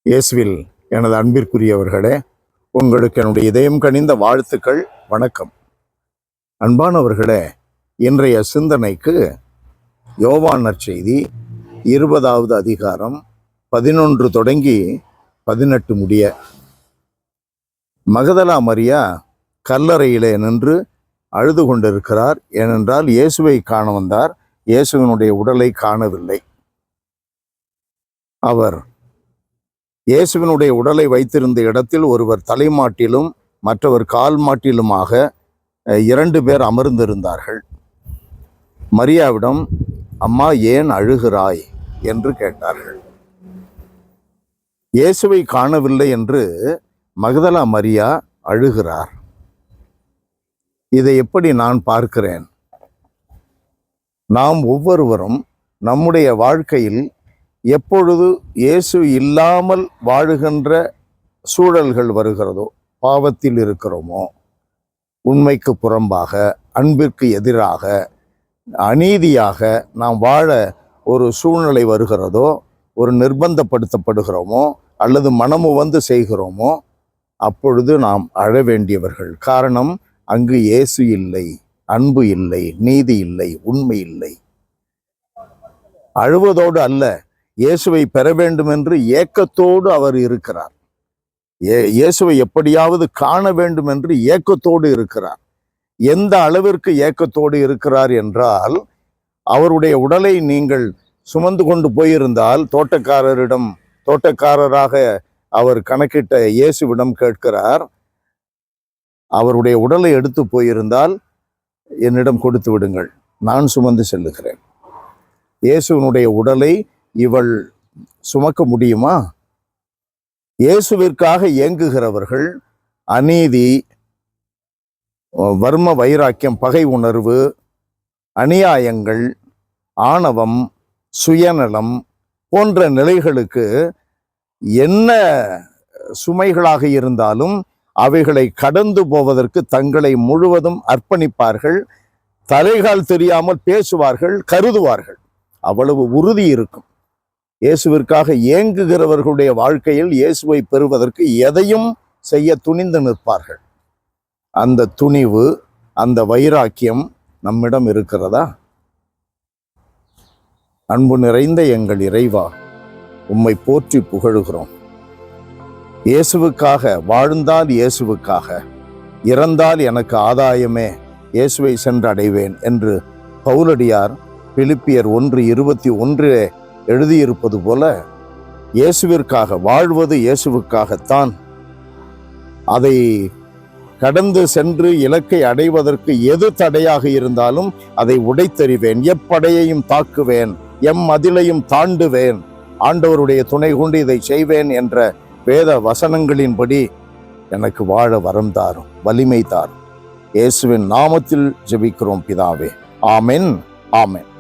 இயேசுவில் எனது அன்பிற்குரியவர்களே, உங்களுக்கு என்னுடைய இதயம் கனிந்த வாழ்த்துக்கள், வணக்கம். அன்பானவர்களே, இன்றைய சிந்தனைக்கு யோவான் நற்செய்தி 20வது அதிகாரம் 11 தொடங்கி 18 முடிய. மகதலா மரியா கல்லறையிலே நின்று அழுது கொண்டிருக்கிறார். ஏனென்றால் இயேசுவை காண வந்தார். இயேசுவினுடைய உடலை காணவில்லை. அவர் இயேசுவினுடைய உடலை வைத்திருந்த இடத்தில் ஒருவர் தலைமாட்டிலும் மற்றவர் கால் மாட்டிலுமாக 2 பேர் அமர்ந்திருந்தார்கள். மரியாவிடம், அம்மா, ஏன் அழுகிறாய் என்று கேட்டார்கள். இயேசுவை காணவில்லை என்று மகதலா மரியா அழுகிறார். இதை எப்படி நான் பார்க்கிறேன்? நாம் ஒவ்வொருவரும் நம்முடைய வாழ்க்கையில் எப்பொழுது இயேசு இல்லாமல் வாழுகின்ற சூழல்கள் வருகிறதோ, பாவத்தில் இருக்கிறோமோ, உண்மைக்கு புறம்பாக, அன்பிற்கு எதிராக, அநீதியாக நாம் வாழ ஒரு சூழ்நிலை வருகிறதோ, ஒரு நிர்பந்தப்படுத்தப்படுகிறோமோ அல்லது மனமு வந்து செய்கிறோமோ, அப்பொழுது நாம் அழ வேண்டியவர்கள். காரணம், அங்கு இயேசு இல்லை, அன்பு இல்லை, நீதி இல்லை, உண்மை இல்லை. அழுவதோடு அல்ல, இயேசுவை பெற வேண்டும் என்று ஏக்கத்தோடு அவர் இருக்கிறார். இயேசுவை எப்படியாவது காண வேண்டும் என்று ஏக்கத்தோடு இருக்கிறார். எந்த அளவிற்கு ஏக்கத்தோடு இருக்கிறார் என்றால், அவருடைய உடலை நீங்கள் சுமந்து கொண்டு போயிருந்தால், தோட்டக்காரராக அவர் கணக்கிட்ட இயேசுவிடம் கேட்கிறார், அவருடைய உடலை எடுத்து போயிருந்தால் என்னிடம் கொடுத்து விடுங்கள், நான் சுமந்து செல்லுகிறேன். இயேசுவினுடைய உடலை இவள் சுமக்க முடியுமா? இயேசுவிற்காக ஏங்குகிறவர்கள் அநீதி, வர்ம வைராக்கியம், பகை உணர்வு, அநியாயங்கள், ஆணவம், சுயநலம் போன்ற நிலைகளுக்கு என்ன சுமைகளாக இருந்தாலும் அவைகளை கடந்து போவதற்கு தங்களை முழுவதும் அர்ப்பணிப்பார்கள். தலைகால் தெரியாமல் பேசுவார்கள், கருதுவார்கள். அவ்வளவு உறுதி இருக்கும். இயேசுவிற்காக ஏங்குகிறவர்களுடைய வாழ்க்கையில் இயேசுவை பெறுவதற்கு எதையும் செய்ய துணிந்து நிற்பார்கள். அந்த துணிவு, அந்த வைராக்கியம் நம்மிடம் இருக்கிறதா? அன்பு நிறைந்த எங்கள் இறைவா, உம்மை போற்றி புகழுகிறோம். இயேசுவுக்காக வாழ்ந்தால் இயேசுவுக்காக, இறந்தால் எனக்கு ஆதாயமே, இயேசுவை சென்றடைவேன் என்று பவுலடியார் பிலிப்பியர் 1:21 எழுதியிருப்பது போல, இயேசுவிற்காக வாழ்வது இயேசுவுக்காகத்தான். அதை கடந்து சென்று இலக்கை அடைவதற்கு எது தடையாக இருந்தாலும் அதை உடைத்தெறிவேன், எப்படையையும் தாக்குவேன், மதிலையும் தாண்டுவேன், ஆண்டவருடைய துணை கொண்டு இதை செய்வேன் என்ற வேத வசனங்களின்படி எனக்கு வாழ வரம் தாரும், வலிமை தாரும். இயேசுவின் நாமத்தில் ஜெபிக்கிறோம் பிதாவே. ஆமென், ஆமென்.